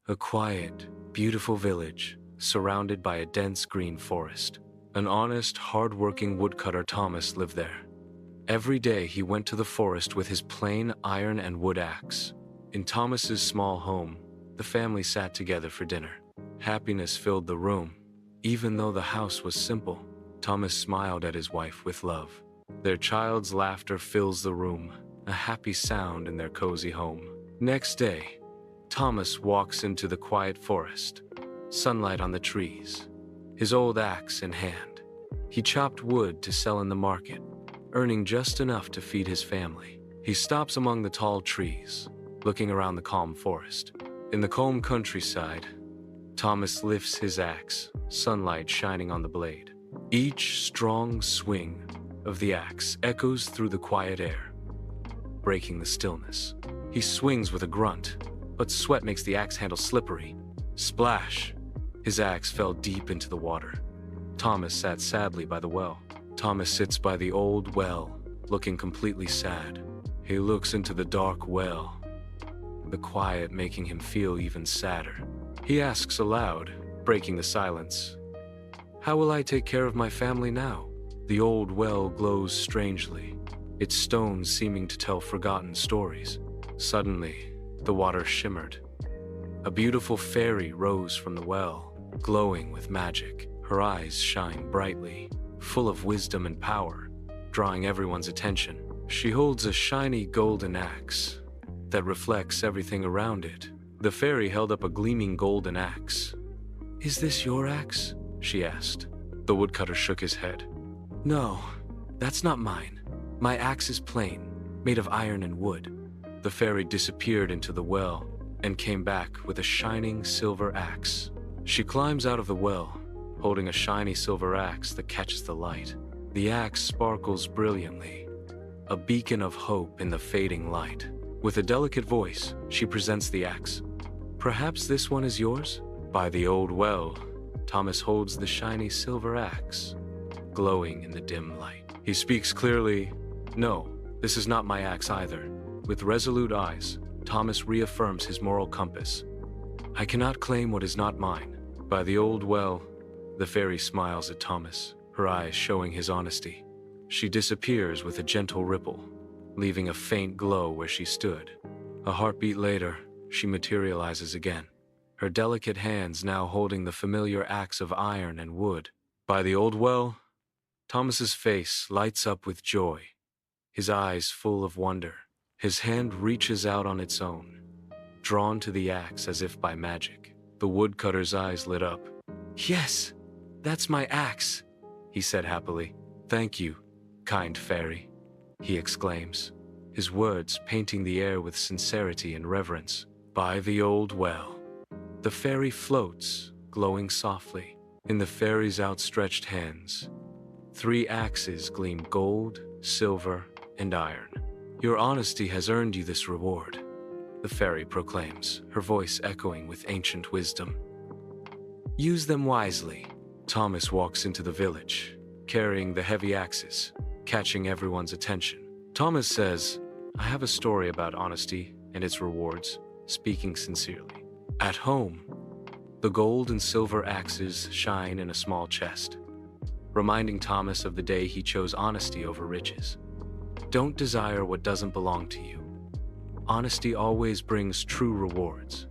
A quiet, beautiful village, surrounded by a dense green forest. An honest, hard-working woodcutter Thomas lived there. Every day he went to the forest with his plain iron and wood axe. In Thomas's small home, the family sat together for dinner. Happiness filled the room. Even though the house was simple, Thomas smiled at his wife with love. Their child's laughter fills the room, a happy sound in their cozy home. Next day, Thomas walks into the quiet forest, sunlight on the trees, his old axe in hand. He chopped wood to sell in the market, earning just enough to feed his family. He stops among the tall trees, looking around the calm forest. In the calm countryside, Thomas lifts his axe, sunlight shining on the blade. Each strong swing of the axe echoes through the quiet air, breaking the stillness. He swings with a grunt, but sweat makes the axe handle slippery. Splash! His axe fell deep into the water. Thomas sat sadly by the well. Thomas sits by the old well, looking completely sad. He looks into the dark well, the quiet making him feel even sadder. He asks aloud, breaking the silence, "How will I take care of my family now?" The old well glows strangely, its stones seeming to tell forgotten stories. Suddenly, the water shimmered. A beautiful fairy rose from the well, glowing with magic. Her eyes shine brightly, full of wisdom and power, drawing everyone's attention. She holds a shiny golden axe that reflects everything around it. The fairy held up a gleaming golden axe. "Is this your axe?" she asked. The woodcutter shook his head. "No, that's not mine. My axe is plain, made of iron and wood." The fairy disappeared into the well and came back with a shining silver axe. She climbs out of the well, holding a shiny silver axe that catches the light. The axe sparkles brilliantly, a beacon of hope in the fading light. With a delicate voice, she presents the axe. "Perhaps this one is yours?" By the old well, Thomas holds the shiny silver axe, glowing in the dim light. He speaks clearly, "No, this is not my axe either." With resolute eyes, Thomas reaffirms his moral compass. "I cannot claim what is not mine." By the old well, the fairy smiles at Thomas, her eyes showing his honesty. She disappears with a gentle ripple, leaving a faint glow where she stood. A heartbeat later, she materializes again, her delicate hands now holding the familiar axe of iron and wood. By the old well, Thomas's face lights up with joy, his eyes full of wonder. His hand reaches out on its own, drawn to the axe as if by magic. The woodcutter's eyes lit up. "Yes, that's my axe," he said happily. "Thank you, kind fairy," he exclaims, his words painting the air with sincerity and reverence. By the old well, the fairy floats, glowing softly. In the fairy's outstretched hands, 3 axes gleam gold, silver, and iron. "Your honesty has earned you this reward," the fairy proclaims, her voice echoing with ancient wisdom. "Use them wisely." Thomas walks into the village, carrying the heavy axes, catching everyone's attention. Thomas says, "I have a story about honesty and its rewards," speaking sincerely. At home, the gold and silver axes shine in a small chest, reminding Thomas of the day he chose honesty over riches. Don't desire what doesn't belong to you. Honesty always brings true rewards.